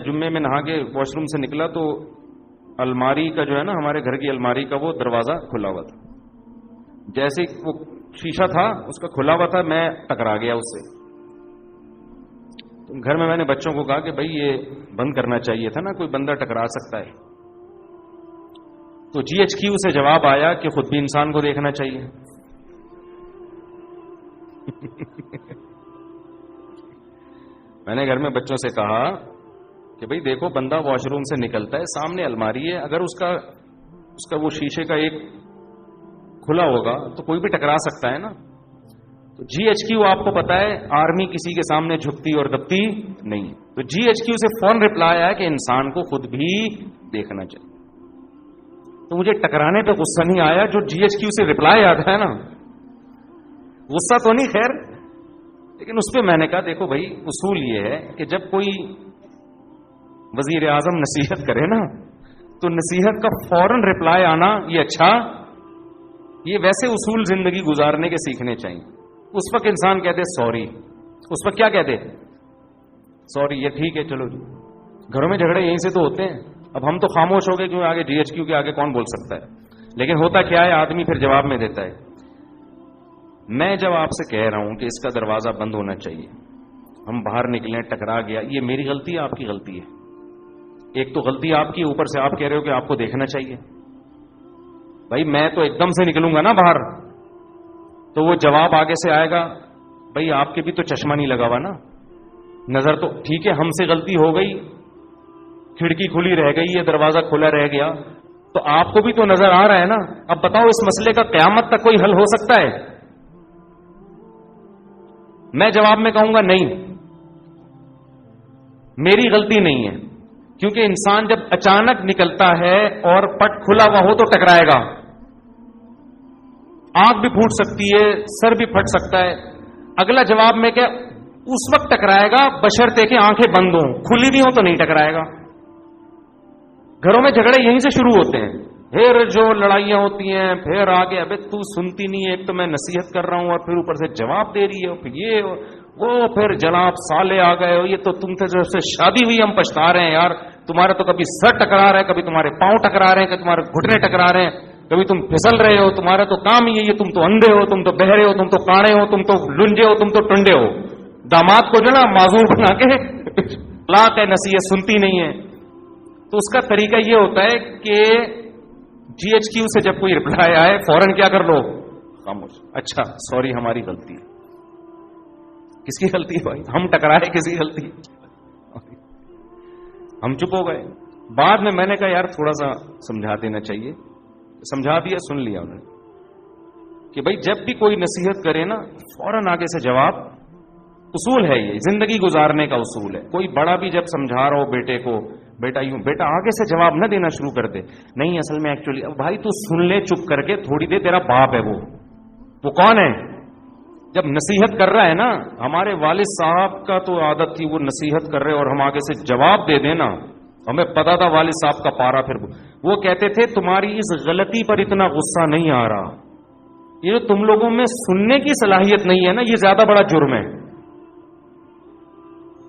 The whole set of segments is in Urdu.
جمعے میں نہا کے واش روم سے نکلا تو الماری کا جو ہے نا ہمارے گھر کی الماری کا وہ دروازہ کھلا ہوا تھا. جیسے وہ شیشہ تھا اس کا کھلا ہوا تھا, میں ٹکرا گیا اس سے. تو گھر میں نے بچوں کو کہا کہ بھائی یہ بند کرنا چاہیے تھا نا, کوئی بندہ ٹکرا سکتا ہے. تو جی ایچ کیو سے جواب آیا کہ خود بھی انسان کو دیکھنا چاہیے. میں نے گھر میں بچوں سے کہا کہ بھئی دیکھو بندہ واش روم سے نکلتا ہے, سامنے الماری ہے, اگر اس کا وہ شیشے کا ایک کھلا ہوگا تو کوئی بھی ٹکرا سکتا ہے نا. تو جی ایچ کیو آپ کو پتا ہے آرمی کسی کے سامنے جھکتی اور دبتی نہیں. تو جی ایچ کیو سے فون رپلائی آیا کہ انسان کو خود بھی دیکھنا چاہیے. تو مجھے ٹکرانے پہ غصہ نہیں آیا, جو جی ایچ کیو سے رپلائی آتا ہے نا, غصہ تو نہیں خیر, لیکن اس پہ میں نے کہا دیکھو بھائی اصول یہ ہے کہ جب کوئی وزیر اعظم نصیحت کرے نا تو نصیحت کا فوراً رپلائی آنا یہ اچھا, یہ ویسے اصول زندگی گزارنے کے سیکھنے چاہیے. اس وقت انسان کہتے سوری, اس وقت کیا کہتے سوری, یہ ٹھیک ہے چلو. گھروں میں جھگڑے یہیں سے تو ہوتے ہیں. اب ہم تو خاموش ہو گئے کیوں, آگے جی ایچ کیو کے آگے کون بول سکتا ہے. لیکن ہوتا کیا ہے آدمی پھر جواب میں دیتا ہے. میں جب آپ سے کہہ رہا ہوں کہ اس کا دروازہ بند ہونا چاہیے, ہم باہر نکلیں ٹکرا گیا, یہ میری غلطی ہے آپ کی غلطی ہے؟ ایک تو غلطی آپ کی, اوپر سے آپ کہہ رہے ہو کہ آپ کو دیکھنا چاہیے. بھائی میں تو ایک دم سے نکلوں گا نا باہر, تو وہ جواب آگے سے آئے گا بھائی آپ کے بھی تو چشمہ نہیں لگا ہوا نا, نظر تو ٹھیک ہے ہم سے غلطی ہو گئی, کھڑکی کھلی رہ گئی ہے, دروازہ کھلا رہ گیا, تو آپ کو بھی تو نظر آ رہا ہے نا. اب بتاؤ اس مسئلے کا قیامت تک کوئی حل ہو سکتا ہے؟ میں جواب میں کہوں گا نہیں, میری غلطی نہیں ہے, کیونکہ انسان جب اچانک نکلتا ہے اور پٹ کھلا ہوا ہو تو ٹکرائے گا. آنکھ بھی پھوٹ سکتی ہے, سر بھی پھٹ سکتا ہے. اگلا جواب میں کیا, اس وقت ٹکرائے گا بشرطے کہ آنکھیں بند ہوں, کھلی بھی ہوں تو نہیں ٹکرائے گا. گھروں میں جھگڑے یہیں سے شروع ہوتے ہیں, پھر جو لڑائیاں ہوتی ہیں پھر آگے ابے تو سنتی نہیں ہے, ایک تو میں نصیحت کر رہا ہوں اور پھر اوپر سے جواب دے رہی ہے, پھر یہ وہ, پھر جناب سالے آ گئے, یہ تو تم سے شادی ہوئی ہم پچھتا رہے ہیں یار, تمہارا تو کبھی سر ٹکرا رہا ہے, کبھی تمہارے پاؤں ٹکرا رہے ہیں, کبھی تمہارے گھٹنے ٹکرا رہے ہیں, کبھی تم پھسل رہے ہو, تمہارا تو کام ہی ہے یہ, تم تو اندھے ہو, تم تو بہرے ہو, تم تو کاڑے ہو, تم تو لنجے ہو, تم تو ٹنڈے ہو. داماد کو جو نا معذور بنا کے لاک ہے, نصیحت سنتی نہیں ہے. تو اس کا طریقہ یہ ہوتا ہے کہ جی ایچ کیو سے جب کوئی رپلائی آئے فوراً کیا کر لو, خاموش. اچھا سوری ہماری غلطی ہے. کس کی غلطی ہے بھائی؟ ہم ٹکرائے, کسی کی غلطی؟ ہم چپ ہو گئے. بعد میں نے کہا یار تھوڑا سا سمجھا دینا چاہیے, سمجھا دیا, سن لیا انہوں نے کہ بھائی جب بھی کوئی نصیحت کرے نا فوراً آگے سے جواب. اصول ہے یہ, زندگی گزارنے کا اصول ہے. کوئی بڑا بھی جب سمجھا رہا ہو بیٹے کو, بیٹا یوں, بیٹا آگے سے جواب نہ دینا شروع کر دے, نہیں اصل میں ایکچولی, بھائی تو سن لے چپ کر کے تھوڑی دیر, تیرا باپ ہے وہ کون ہے؟ جب نصیحت کر رہا ہے نا, ہمارے والد صاحب کا تو عادت تھی وہ نصیحت کر رہے اور ہم آگے سے جواب دے دینا, ہمیں پتا تھا والد صاحب کا پارا. پھر وہ کہتے تھے تمہاری اس غلطی پر اتنا غصہ نہیں آ رہا, یہ جو تم لوگوں میں سننے کی صلاحیت نہیں ہے نا, یہ زیادہ بڑا جرم ہے,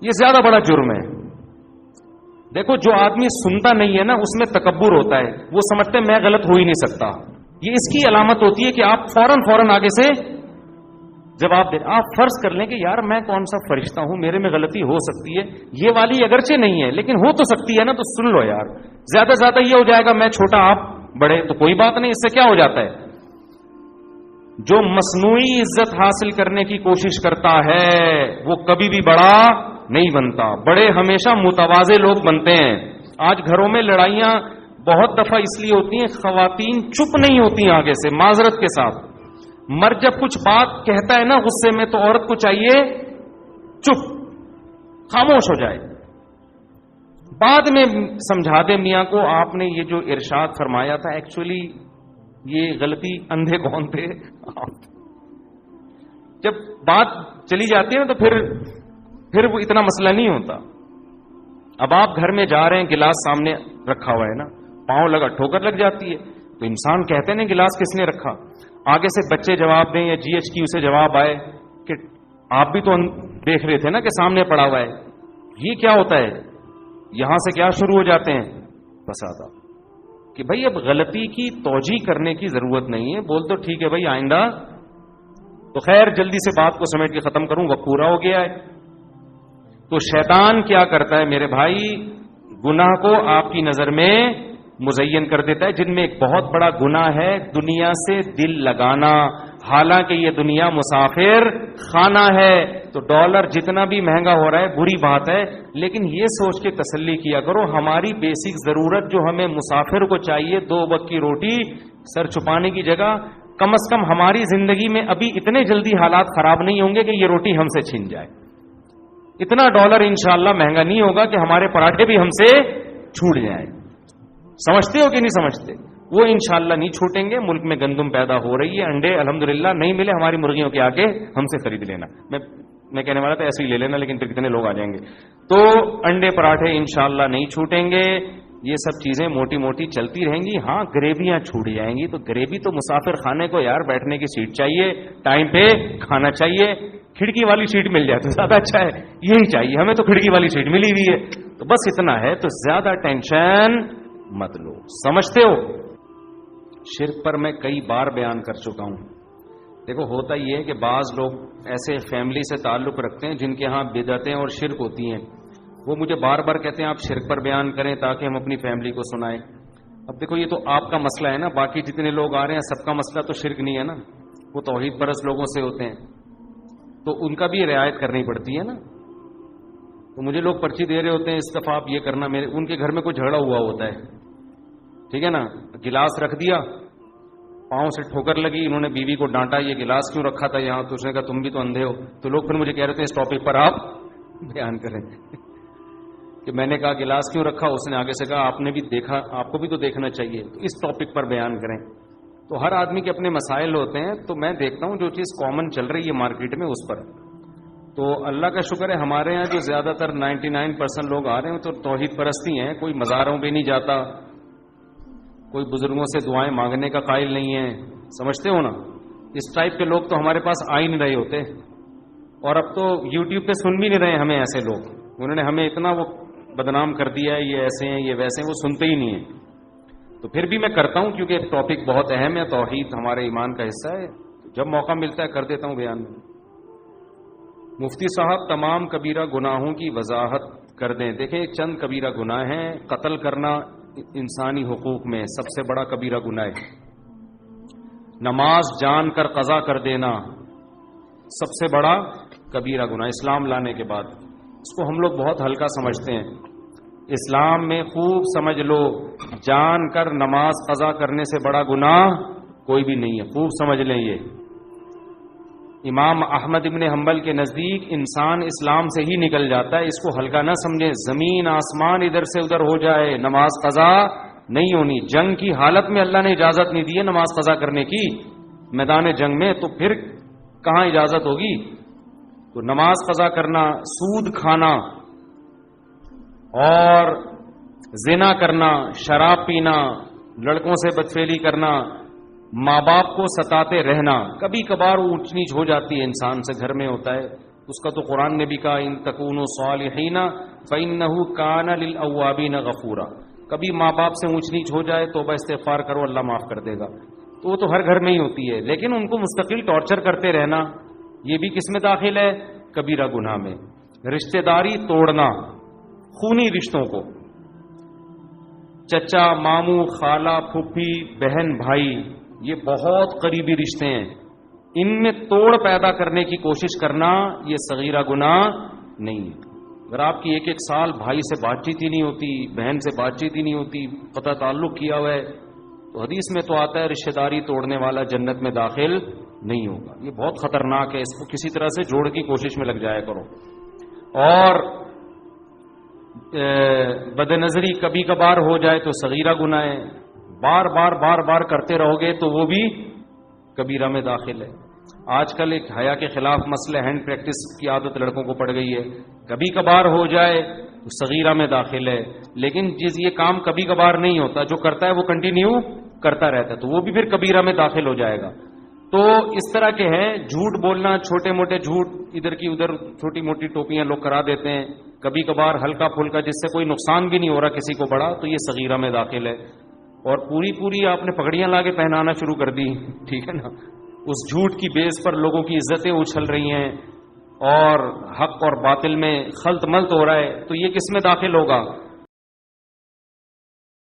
یہ زیادہ بڑا جرم ہے. دیکھو جو آدمی سنتا نہیں ہے نا اس میں تکبر ہوتا ہے, وہ سمجھتے ہیں میں غلط ہو ہی نہیں سکتا. یہ اس کی علامت ہوتی ہے کہ آپ فوراً آگے سے جواب دیں. آپ فرض کر لیں کہ یار میں کون سا فرشتہ ہوں, میرے میں غلطی ہو سکتی ہے, یہ والی اگرچہ نہیں ہے لیکن ہو تو سکتی ہے نا, تو سن لو یار. زیادہ سے زیادہ یہ ہو جائے گا میں چھوٹا آپ بڑے, تو کوئی بات نہیں, اس سے کیا ہو جاتا ہے. جو مصنوعی عزت حاصل کرنے کی کوشش کرتا ہے وہ کبھی بھی بڑا نہیں بنتا. بڑے ہمیشہ متواضع لوگ بنتے ہیں. آج گھروں میں لڑائیاں بہت دفعہ اس لیے ہوتی ہیں, خواتین چپ نہیں ہوتی آگے سے, معذرت کے ساتھ. مرد جب کچھ بات کہتا ہے نا غصے میں, تو عورت کو چاہیے چپ, خاموش ہو جائے. بعد میں سمجھا دے میاں کو آپ نے یہ جو ارشاد فرمایا تھا ایکچولی یہ غلطی اندھے کون تھے. جب بات چلی جاتی ہے نا تو پھر وہ اتنا مسئلہ نہیں ہوتا. اب آپ گھر میں جا رہے ہیں, گلاس سامنے رکھا ہوا ہے نا, پاؤں لگا, ٹھوکر لگ جاتی ہے, تو انسان کہتے ہیں گلاس کس نے رکھا. آگے سے بچے جواب دیں یا جی ایچ کیو سے جواب آئے کہ آپ بھی تو دیکھ رہے تھے نا کہ سامنے پڑا ہوا ہے. یہ کیا ہوتا ہے, یہاں سے کیا شروع ہو جاتے ہیں؟ فسادات. کہ بھائی اب غلطی کی توجیہ کرنے کی ضرورت نہیں ہے، بول تو ٹھیک ہے بھائی آئندہ. تو خیر جلدی سے بات کو سمیٹ کے ختم کروں، وقت پورا ہو گیا ہے. تو شیطان کیا کرتا ہے میرے بھائی؟ گناہ کو آپ کی نظر میں مزین کر دیتا ہے، جن میں ایک بہت بڑا گناہ ہے دنیا سے دل لگانا. حالانکہ یہ دنیا مسافر خانہ ہے، تو ڈالر جتنا بھی مہنگا ہو رہا ہے بری بات ہے، لیکن یہ سوچ کے تسلی کیا کرو ہماری بیسک ضرورت جو ہمیں مسافر کو چاہیے 2 وقت کی روٹی سر چھپانے کی جگہ، کم از کم ہماری زندگی میں ابھی اتنے جلدی حالات خراب نہیں ہوں گے کہ یہ روٹی ہم سے چھین جائے. اتنا ڈالر انشاءاللہ مہنگا نہیں ہوگا کہ ہمارے پراٹھے بھی ہم سے چھوٹ جائیں. سمجھتے ہو کہ نہیں سمجھتے؟ وہ انشاءاللہ نہیں چھوٹیں گے. ملک میں گندم پیدا ہو رہی ہے، انڈے الحمدللہ نہیں ملے ہماری مرغیوں کے آگے ہم سے خرید لینا. میں کہنے والا تھا ایسے ہی لے لینا، لیکن پھر کتنے لوگ آ جائیں گے. تو انڈے پراٹھے انشاءاللہ نہیں چھوٹیں گے. یہ سب چیزیں موٹی موٹی چلتی رہیں گی. ہاں گریویاں چھوٹ جائیں گی. تو گریوی تو مسافر خانے کو یار بیٹھنے کی سیٹ چاہیے، ٹائم پہ کھانا چاہیے. کھڑکی والی سیٹ مل جائے تو زیادہ اچھا ہے، یہی چاہیے ہمیں. تو کھڑکی والی سیٹ ملی ہوئی ہے، تو بس اتنا ہے. تو زیادہ ٹینشن مت لو. سمجھتے ہو؟ شرک پر میں کئی بار بیان کر چکا ہوں. دیکھو ہوتا یہ ہے کہ بعض لوگ ایسے فیملی سے تعلق رکھتے ہیں جن کے ہاں بدعتیں اور شرک ہوتی ہیں. وہ مجھے بار بار کہتے ہیں آپ شرک پر بیان کریں تاکہ ہم اپنی فیملی کو سنائیں. اب دیکھو یہ تو آپ کا مسئلہ ہے نا، باقی جتنے لوگ آ رہے ہیں سب کا مسئلہ تو شرک نہیں ہے نا، وہ توحید پرست لوگوں سے ہوتے ہیں، تو ان کا بھی رعایت کرنی پڑتی ہے نا. تو مجھے لوگ پرچی دے رہے ہوتے ہیں اس دفعہ آپ یہ کرنا، میرے ان کے گھر میں کوئی جھگڑا ہوا ہوتا ہے، ٹھیک ہے نا. گلاس رکھ دیا، پاؤں سے ٹھوکر لگی، انہوں نے بیوی کو ڈانٹا یہ گلاس کیوں رکھا تھا یہاں، تو اس نے کہا تم بھی تو اندھے ہو. تو لوگ پھر مجھے کہہ رہے تھے اس ٹاپک پر آپ بیان کریں کہ میں نے کہا گلاس کیوں رکھا، اس نے آگے سے کہا آپ نے بھی دیکھا، آپ کو بھی تو دیکھنا چاہیے، تو اس ٹاپک پر بیان کریں. تو ہر آدمی کے اپنے مسائل ہوتے ہیں. تو میں دیکھتا ہوں جو چیز کامن چل رہی ہے مارکیٹ میں اس پر. تو اللہ کا شکر ہے ہمارے یہاں جو زیادہ تر 99% لوگ آ رہے ہیں تو توحید پرستی ہیں. کوئی مزاروں پہ نہیں جاتا، کوئی بزرگوں سے دعائیں مانگنے کا قائل نہیں ہے. سمجھتے ہو نا؟ اس ٹائپ کے لوگ تو ہمارے پاس آ ہی نہیں رہے ہوتے. اور اب تو یوٹیوب پہ سن بھی نہیں رہے ہمیں ایسے لوگ. انہوں نے ہمیں اتنا وہ بدنام کر دیا ہے، یہ ایسے ہیں یہ ویسے ہیں، وہ سنتے ہی نہیں ہیں. تو پھر بھی میں کرتا ہوں کیونکہ ٹاپک بہت اہم ہے، توحید ہمارے ایمان کا حصہ ہے. جب موقع ملتا ہے کر دیتا ہوں بیان. مفتی صاحب تمام کبیرہ گناہوں کی وضاحت کر دیں. دیکھیں چند کبیرہ گناہ ہیں. قتل کرنا انسانی حقوق میں سب سے بڑا کبیرہ گناہ ہے. نماز جان کر قضا کر دینا سب سے بڑا کبیرہ گناہ اسلام لانے کے بعد. اس کو ہم لوگ بہت ہلکا سمجھتے ہیں. اسلام میں خوب سمجھ لو جان کر نماز قضا کرنے سے بڑا گناہ کوئی بھی نہیں ہے. خوب سمجھ لیں. یہ امام احمد ابن حنبل کے نزدیک انسان اسلام سے ہی نکل جاتا ہے. اس کو ہلکا نہ سمجھیں. زمین آسمان ادھر سے ادھر ہو جائے نماز قضا نہیں ہونی. جنگ کی حالت میں اللہ نے اجازت نہیں دی ہے نماز قضا کرنے کی میدان جنگ میں، تو پھر کہاں اجازت ہوگی؟ تو نماز قضا کرنا، سود کھانا اور زنا کرنا، شراب پینا، لڑکوں سے بدفعلی کرنا، ماں باپ کو ستاتے رہنا، کبھی کبھار اونچ نیچ ہو جاتی ہے انسان سے، گھر میں ہوتا ہے اس کا. تو قرآن نے بھی کہا ان تکونوا صالحین فإنہ کان للأوابین غفورا. کبھی ماں باپ سے اونچ نیچ ہو جائے توبہ استغفار کرو اللہ معاف کر دے گا. تو وہ تو ہر گھر میں ہی ہوتی ہے. لیکن ان کو مستقل ٹارچر کرتے رہنا یہ بھی کس میں داخل ہے؟ کبیرہ گناہ میں. رشتہ داری توڑنا، خونی رشتوں کو، چچا ماموں خالہ پھوپھی بہن بھائی، یہ بہت قریبی رشتے ہیں، ان میں توڑ پیدا کرنے کی کوشش کرنا یہ صغیرہ گناہ نہیں ہے. اگر آپ کی ایک ایک سال بھائی سے بات چیت ہی نہیں ہوتی، بہن سے بات چیت ہی نہیں ہوتی، قطع تعلق کیا ہوا ہے، تو حدیث میں تو آتا ہے رشتہ داری توڑنے والا جنت میں داخل نہیں ہوگا. یہ بہت خطرناک ہے. اس کو کسی طرح سے جوڑ کی کوشش میں لگ جایا کرو. اور بد نظری کبھی کبھار ہو جائے تو صغیرہ گناہ ہے. بار بار بار بار کرتے رہو گے تو وہ بھی کبیرہ میں داخل ہے. آج کل ایک حیا کے خلاف مسئلہ ہینڈ پریکٹس کی عادت لڑکوں کو پڑ گئی ہے. کبھی کبھار ہو جائے تو صغیرہ میں داخل ہے. لیکن یہ کام کبھی کبھار نہیں ہوتا، جو کرتا ہے وہ کنٹینیو کرتا رہتا ہے، تو وہ بھی پھر کبیرہ میں داخل ہو جائے گا. تو اس طرح کے ہیں جھوٹ بولنا، چھوٹے موٹے جھوٹ ادھر کی ادھر چھوٹی موٹی ٹوپیاں لوگ کرا دیتے ہیں، کبھی کبھار ہلکا پھلکا جس سے کوئی نقصان بھی نہیں ہو رہا کسی کو بڑا، تو یہ صغیرہ میں داخل ہے. اور پوری آپ نے پگڑیاں لا کے پہنانا شروع کر دی، ٹھیک ہے نا، اس جھوٹ کی بیس پر لوگوں کی عزتیں اچھل رہی ہیں اور حق اور باطل میں خلط ملط ہو رہا ہے، تو یہ کس میں داخل ہوگا؟